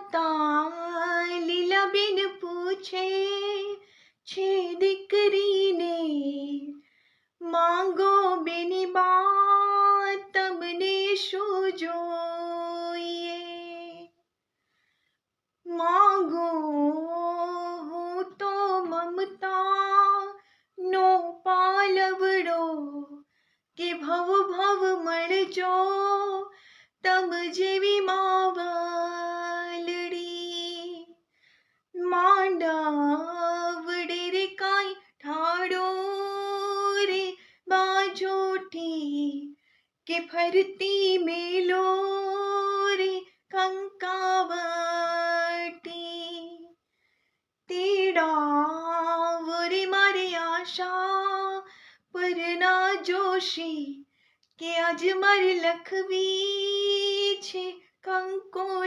માતા લીલાબેન પૂછે છે દીકરીને, માંગો બેની બા તમને શું જોઈએ? માંગો હું તો મમતા નો પાલવડો, કે ભવ ભવ મળજો તમ જેવી માવલડી. માંડવડે રે કાંઈ ઠાડો રે બાજોઠી, કે ફરતી મેલો રે કંકાવટી. તેડાવો રે મારે આશા પર ના જોશી, કે આજ મારે લખવી છે કંકોત્રી.